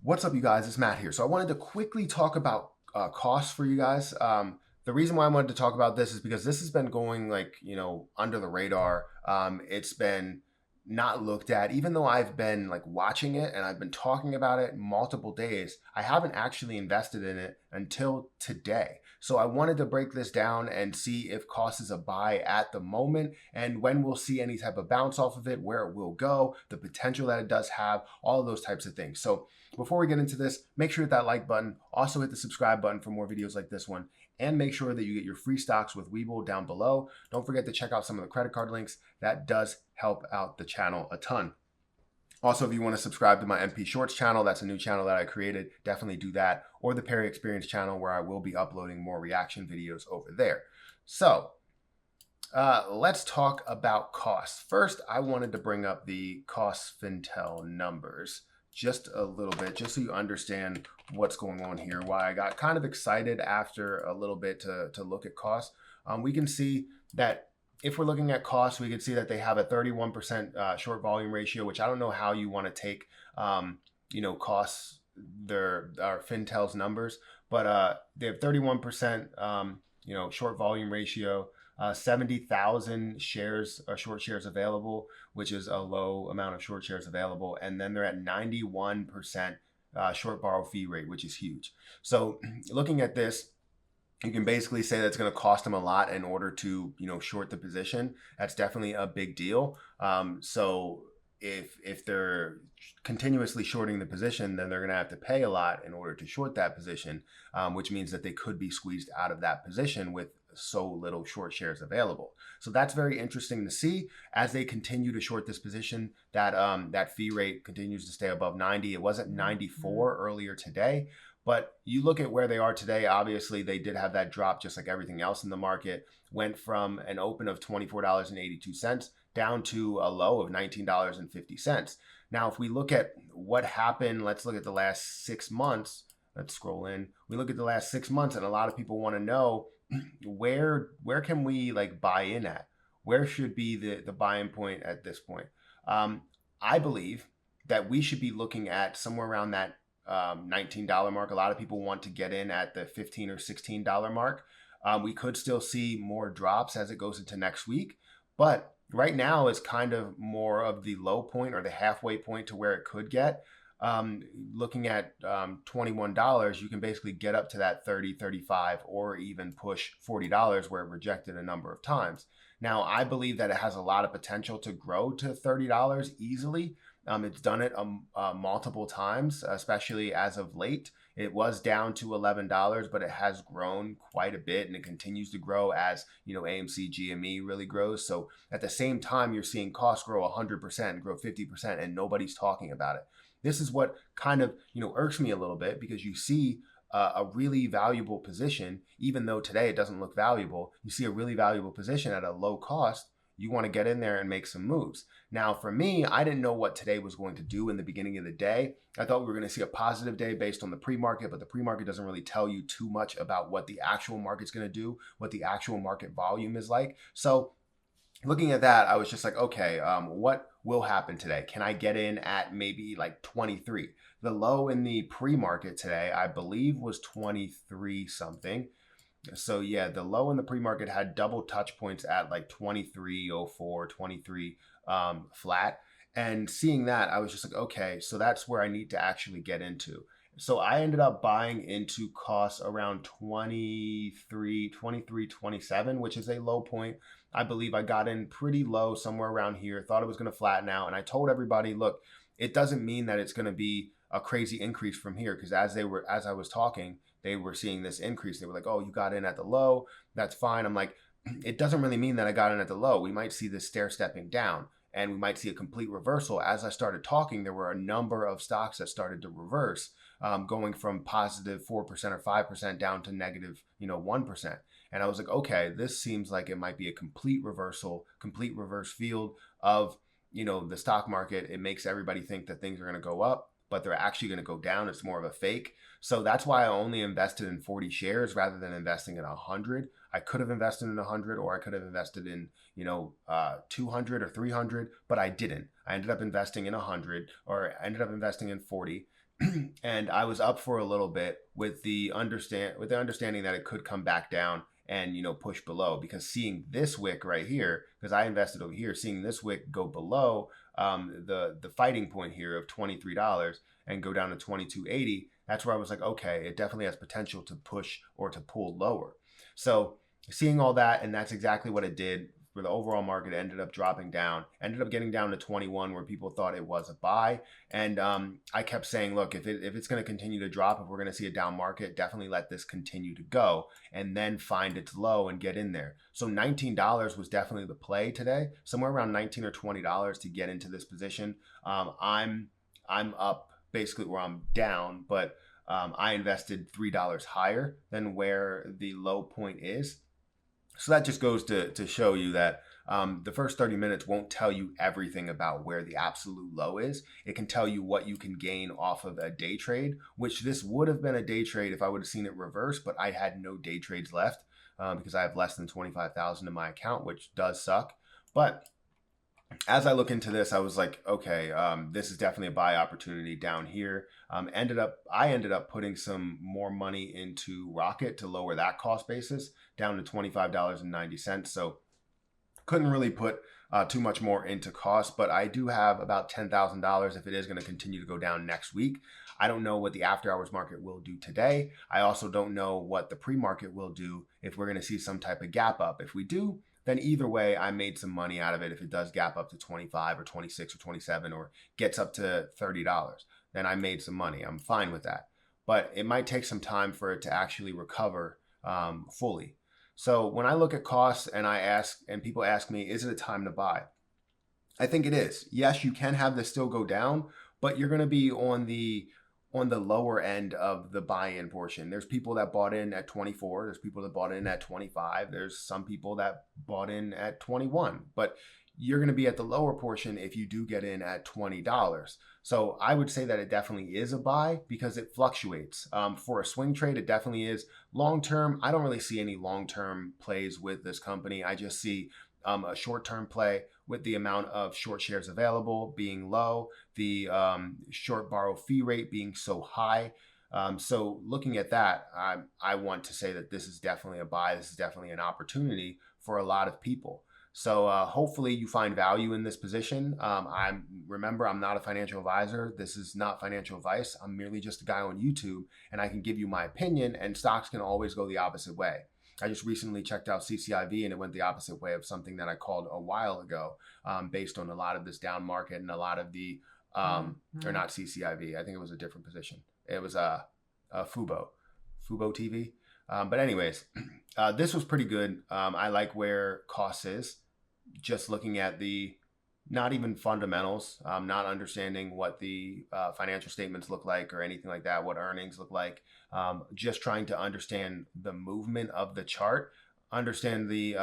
What's up, you guys? It's Matt here. So I wanted to quickly talk about costs for you guys. The reason why I wanted to talk about this is because this has been going under the radar. It's been not looked at, even though I've been like watching it and I've been talking about it multiple days. I haven't actually invested in it until today. So I wanted to break this down and see if cost is a buy at the moment and when we'll see any type of bounce off of it, where it will go, the potential that it does have, all of those types of things. So before we get into this, make sure to hit that like button. Also hit the subscribe button for more videos like this one. And make sure that you get your free stocks with Webull down below. Don't forget to check out some of the credit card links. That does help out the channel a ton. Also, if you want to subscribe to my MP Shorts channel, that's a new channel that I created. Definitely do that. Or the Perry Experience channel, where I will be uploading more reaction videos over there. So let's talk about costs. First, I wanted to bring up the KOSS Fintel numbers just a little bit, just so you understand what's going on here, why I got kind of excited after a little bit to look at costs. We can see that if we're looking at costs, we can see that they have a 31% short volume ratio, which I don't know how you want to take, costs, our Fintel's numbers, but they have 31%, short volume ratio. 70,000 shares, short shares available, which is a low amount of short shares available. And then they're at 91% short borrow fee rate, which is huge. So looking at this, you can basically say that's going to cost them a lot in order to, short the position. That's definitely a big deal. So if they're continuously shorting the position, then they're going to have to pay a lot in order to short that position, which means that they could be squeezed out of that position with so little short shares available. So that's very interesting to see as they continue to short this position. That fee rate continues to stay above 90. It was at 94 earlier today, but you look at where they are today. Obviously, they did have that drop, just like everything else in the market. Went from an open of $24.82 down to a low of $19.50. Now, if we look at what happened, let's look at the last 6 months. Let's scroll in. We look at the last 6 months, and a lot of people want to know where can we like buy in at? Where should be the buying point at this point? I believe that we should be looking at somewhere around that $19 mark. A lot of people want to get in at the $15 or $16 mark. We could still see more drops as it goes into next week, but right now is kind of more of the low point or the halfway point to where it could get. Looking at $21, you can basically get up to that 30, 35, or even push $40 where it rejected a number of times. Now, I believe that it has a lot of potential to grow to $30 easily. It's done it multiple times, especially as of late. It was down to $11, but it has grown quite a bit, and it continues to grow as AMC GME really grows. So at the same time, you're seeing costs grow 100%, grow 50%, and nobody's talking about it. This is what kind of irks me a little bit, because you see a really valuable position, even though today it doesn't look valuable. You see a really valuable position at a low cost. You want to get in there and make some moves. Now, for me, I didn't know what today was going to do in the beginning of the day. I thought we were going to see a positive day based on the pre-market, but the pre-market doesn't really tell you too much about what the actual market's going to do, what the actual market volume is like. So looking at that, I was just like, okay, what will happen today? Can I get in at maybe like 23? The low in the pre-market today, I believe, was 23 something. So yeah, the low in the pre-market had double touch points at like 23.04, 23 flat. And seeing that, I was just like, okay, so that's where I need to actually get into. So I ended up buying into KOSS around 23, 27, which is a low point. I believe I got in pretty low, somewhere around here, thought it was going to flatten out. And I told everybody, look, it doesn't mean that it's going to be a crazy increase from here, because as I was talking, they were seeing this increase. They were like, oh, you got in at the low. That's fine. I'm like, it doesn't really mean that I got in at the low. We might see this stair stepping down, and we might see a complete reversal. As I started talking, there were a number of stocks that started to reverse, going from positive 4% or 5% down to negative 1%. And I was like, okay, this seems like it might be a complete reversal, complete reverse field of the stock market. It makes everybody think that things are going to go up. but they're actually going to go down. It's more of a fake. So that's why I only invested in 40 shares rather than investing in 100. I could have invested in 100, or I could have invested in, 200 or 300, but I didn't. I ended up investing in 100, or I ended up investing in 40. And I was up for a little bit with the understanding that it could come back down and push below, because seeing this wick right here, because I invested over here, seeing this wick go below the fighting point here of $23 and go down to 22.80, that's where I was like, okay, it definitely has potential to push or to pull lower. So seeing all that, and that's exactly what it did. For the overall market, ended up dropping down, ended up getting down to 21, where people thought it was a buy. And I kept saying, look, if it's going to continue to drop, if we're going to see a down market, definitely let this continue to go and then find its low and get in there. So $19 was definitely the play today, somewhere around $19 or $20 to get into this position. I'm up basically where I'm down, but I invested $3 higher than where the low point is. So that just goes to show you that the first 30 minutes won't tell you everything about where the absolute low is. It can tell you what you can gain off of a day trade, which this would have been a day trade if I would have seen it reverse, but I had no day trades left because I have less than 25,000 in my account, which does suck. But as I look into this, I was like, okay, this is definitely a buy opportunity down here. I ended up putting some more money into Rocket to lower that cost basis down to $25.90. So couldn't really put too much more into KOSS, but I do have about $10,000 if it is going to continue to go down next week. I don't know what the after hours market will do today. I also don't know what the pre-market will do if we're going to see some type of gap up. If we do, then either way, I made some money out of it. If it does gap up to 25 or 26 or 27 or gets up to $30, then I made some money. I'm fine with that. But it might take some time for it to actually recover fully. So when I look at KOSS and people ask me, is it a time to buy? I think it is. Yes, you can have this still go down, but you're going to be on the lower end of the buy-in portion. There's people that bought in at 24. There's people that bought in at 25. There's some people that bought in at 21. But you're going to be at the lower portion if you do get in at $20. So I would say that it definitely is a buy because it fluctuates. For a swing trade, it definitely is. Long-term, I don't really see any long-term plays with this company. I just see a short-term play with the amount of short shares available being low, the short borrow fee rate being so high. So looking at that, I want to say that this is definitely a buy. This is definitely an opportunity for a lot of people. So hopefully you find value in this position. Remember, I'm not a financial advisor. This is not financial advice. I'm merely just a guy on YouTube, and I can give you my opinion, and stocks can always go the opposite way. I just recently checked out CCIV and it went the opposite way of something that I called a while ago based on a lot of this down market and a lot of the, or not CCIV, I think it was a different position. It was Fubo TV. But anyways, this was pretty good. I like where KOSS is, just looking at the, not even fundamentals, not understanding what the financial statements look like or anything like that, what earnings look like, just trying to understand the movement of the chart, understand the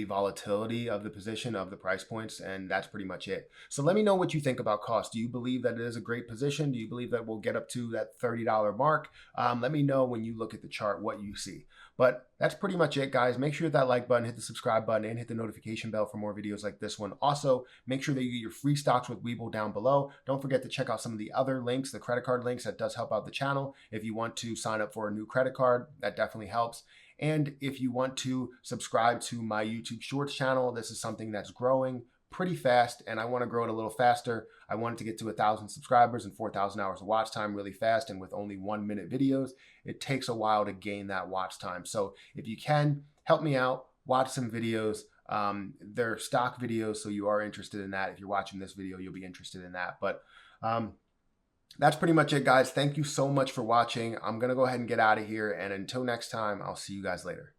volatility of the position of the price points, and that's pretty much it. So let me know what you think about KOSS. Do you believe that it is a great position? Do you believe that we'll get up to that $30 mark? Let me know when you look at the chart what you see. But that's pretty much it, guys. Make sure you hit that like button, hit the subscribe button, and hit the notification bell for more videos like this one. Also, make sure that you get your free stocks with Webull down below. Don't forget to check out some of the other links, the credit card links. That does help out the channel. If you want to sign up for a new credit card, that definitely helps. And if you want to subscribe to my YouTube Shorts channel, this is something that's growing pretty fast, and I want to grow it a little faster. I want it to get to 1,000 subscribers and 4,000 hours of watch time really fast, and with only 1-minute videos, it takes a while to gain that watch time. So if you can, help me out, watch some videos. They're stock videos, so you are interested in that. If you're watching this video, you'll be interested in that. But that's pretty much it, guys. Thank you so much for watching. I'm going to go ahead and get out of here, and until next time, I'll see you guys later.